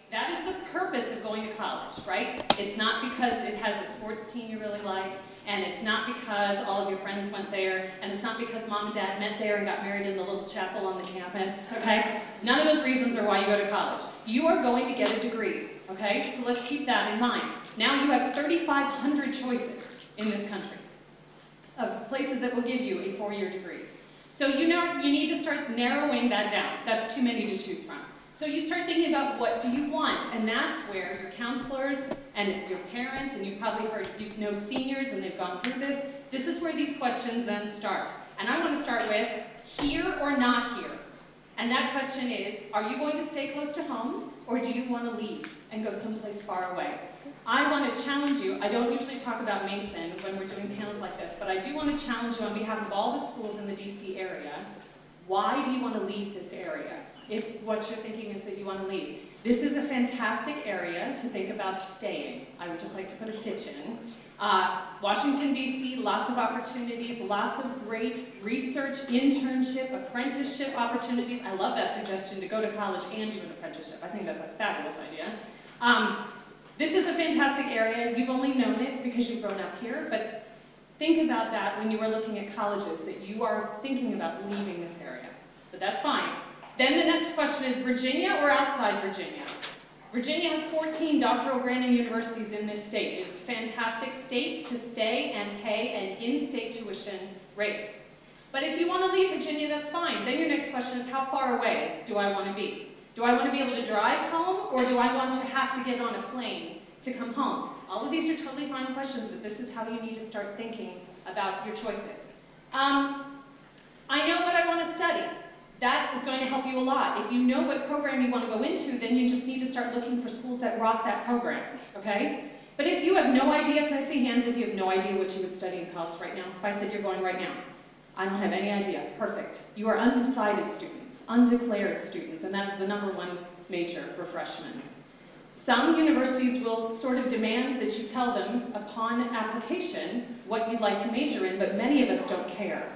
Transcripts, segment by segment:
That is the purpose of going to college, right? It's not because it has a sports team you really like, and it's not because all of your friends went there, and it's not because mom and dad met there and got married in the little chapel on the campus, okay? None of those reasons are why you go to college. You are going to get a degree, okay? So let's keep that in mind. Now you have 3,500 choices in this country of places that will give you a 4-year degree. So you need to start narrowing that down. That's too many to choose from. So you start thinking about what do you want, and that's where your counselors and your parents, and you've probably heard, you know seniors and they've gone through this, this is where these questions then start. And I want to start with here or not here. And that question is, are you going to stay close to home, or do you want to leave and go someplace far away? I want to challenge you. I don't usually talk about Mason when we're doing panels like this, but I do want to challenge you on behalf of all the schools in the DC area. Why do you want to leave this area? If what you're thinking is that you want to leave. This is a fantastic area to think about staying. I would just like to put a pitch in. Washington, D.C., lots of opportunities, lots of great research, internship, apprenticeship opportunities. I love that suggestion to go to college and do an apprenticeship. I think that's a fabulous idea. This is a fantastic area. You've only known it because you've grown up here, but think about that when you are looking at colleges, that you are thinking about leaving this area. But that's fine. Then the next question is Virginia or outside Virginia? Virginia has 14 doctoral granting universities in this state. It is a fantastic state to stay and pay an in-state tuition rate. But if you want to leave Virginia, that's fine. Then your next question is, how far away do I want to be? Do I want to be able to drive home, or do I want to have to get on a plane to come home? All of these are totally fine questions, but this is how you need to start thinking about your choices. I know what I want to study. That is going to help you a lot. If you know what program you want to go into, then you just need to start looking for schools that rock that program, okay? But if you have no idea, can I see hands if you have no idea what you would study in college right now? If I said you're going right now, I don't have any idea. Perfect. You are undecided students, undeclared students, and that is the #1 major for freshmen. Some universities will sort of demand that you tell them upon application what you'd like to major in, but many of us don't care,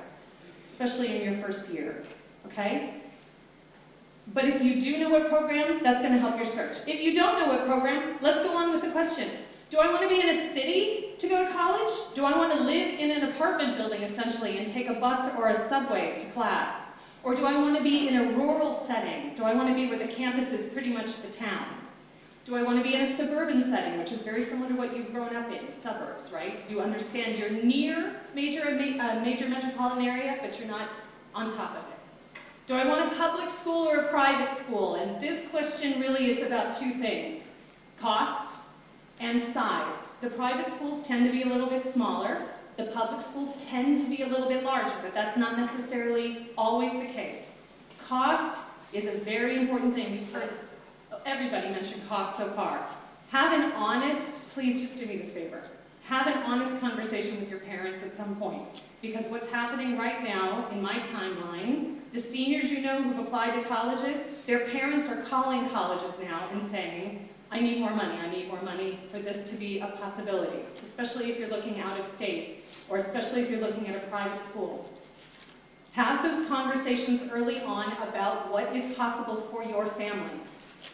especially in your first year. Okay? But if you do know what program, that's going to help your search. If you don't know what program, let's go on with the questions. Do I want to be in a city to go to college? Do I want to live in an apartment building, essentially, and take a bus or a subway to class? Or do I want to be in a rural setting? Do I want to be where the campus is pretty much the town? Do I want to be in a suburban setting, which is very similar to what you've grown up in, suburbs, right? You understand you're near major metropolitan area, but you're not on top of it. Do I want a public school or a private school? And this question really is about two things, cost and size. The private schools tend to be a little bit smaller. The public schools tend to be a little bit larger, but that's not necessarily always the case. Cost is a very important thing. We've heard everybody mention cost so far. Have an honest, please just do me this favor, have an honest conversation with your parents at some point. Because what's happening right now in my timeline, the seniors you know who've applied to colleges, their parents are calling colleges now and saying, I need more money for this to be a possibility, especially if you're looking out of state, or especially if you're looking at a private school. Have those conversations early on about what is possible for your family.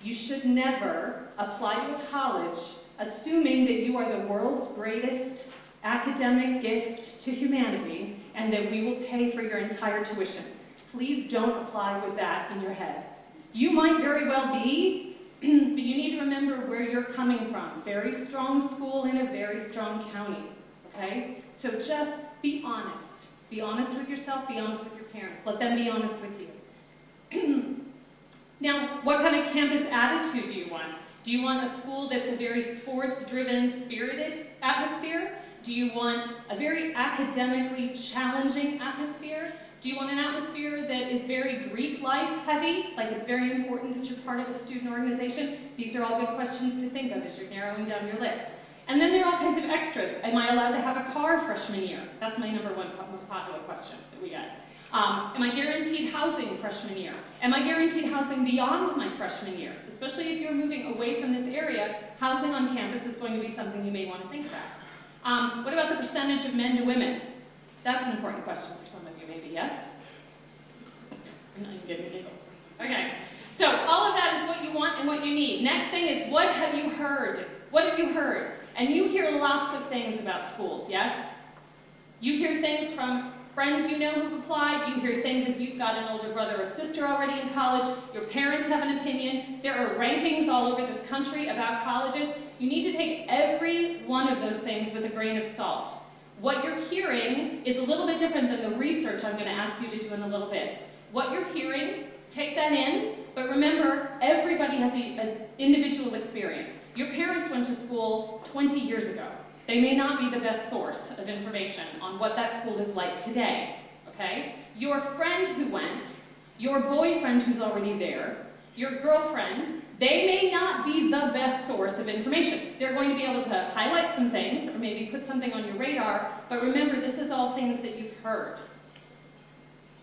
You should never apply to a college assuming that you are the world's greatest academic gift to humanity and that we will pay for your entire tuition. Please don't apply with that in your head. You might very well be, but you need to remember where you're coming from. Very strong school in a very strong county, okay? So just be honest. Be honest with yourself, be honest with your parents. Let them be honest with you. Now, what kind of campus attitude do you want? Do you want a school that's a very sports-driven, spirited atmosphere? Do you want a very academically challenging atmosphere? Do you want an atmosphere that is very Greek life heavy, like it's very important that you're part of a student organization? These are all good questions to think of as you're narrowing down your list. And then there are all kinds of extras. Am I allowed to have a car freshman year? That's my #1 most popular question that we get. Am I guaranteed housing freshman year? Am I guaranteed housing beyond my freshman year? Especially if you're moving away from this area, housing on campus is going to be something you may want to think about. What about the percentage of men to women? That's an important question for some of you, maybe, yes? No, you're getting giggles. Okay, So all of that is what you want and what you need. Next thing is, what have you heard? What have you heard? And you hear lots of things about schools, yes? You hear things from friends you know who've applied. You hear things if you've got an older brother or sister already in college. Your parents have an opinion. There are rankings all over this country about colleges. You need to take every one of those things with a grain of salt. What you're hearing is a little bit different than the research I'm going to ask you to do in a little bit. What you're hearing, take that in, but remember, everybody has an individual experience. Your parents went to school 20 years ago. They may not be the best source of information on what that school is like today, okay? Your friend who went, your boyfriend who's already there, your girlfriend, they may not be the best source of information. They're going to be able to highlight some things or maybe put something on your radar, but remember, this is all things that you've heard.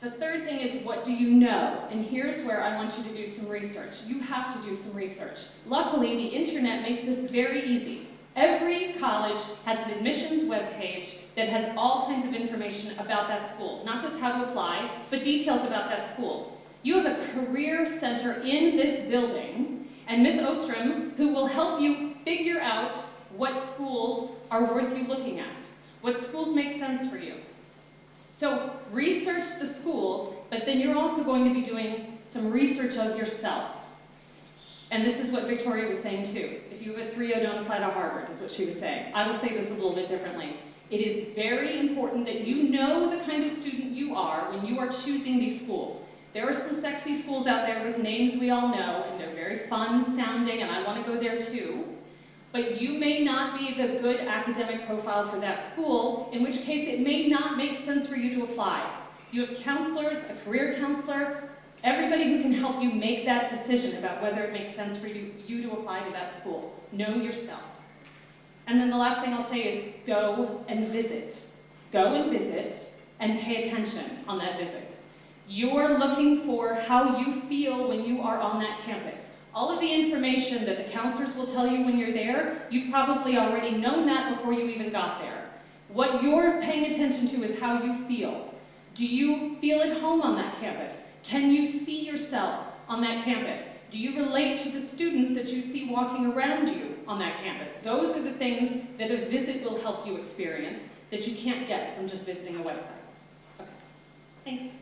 The third thing is, what do you know? And here's where I want you to do some research. You have to do some research. Luckily, the internet makes this very easy. Every college has an admissions webpage that has all kinds of information about that school. Not just how to apply, but details about that school. You have a career center in this building, and Ms. Ostrom, who will help you figure out what schools are worth you looking at, what schools make sense for you. So research the schools, but then you're also going to be doing some research of yourself. And this is what Victoria was saying too. If you have a 3.0, don't apply to Harvard, is what she was saying. I will say this a little bit differently. It is very important that you know the kind of student you are when you are choosing these schools. There are some sexy schools out there with names we all know, and they're very fun sounding, and I want to go there too. But you may not be the good academic profile for that school, in which case it may not make sense for you to apply. You have counselors, a career counselor, everybody who can help you make that decision about whether it makes sense for you to apply to that school. Know yourself. And then the last thing I'll say is go and visit. Go and visit and pay attention on that visit. You're looking for how you feel when you are on that campus. All of the information that the counselors will tell you when you're there, you've probably already known that before you even got there. What you're paying attention to is how you feel. Do you feel at home on that campus? Can you see yourself on that campus? Do you relate to the students that you see walking around you on that campus? Those are the things that a visit will help you experience that you can't get from just visiting a website. Okay, thanks.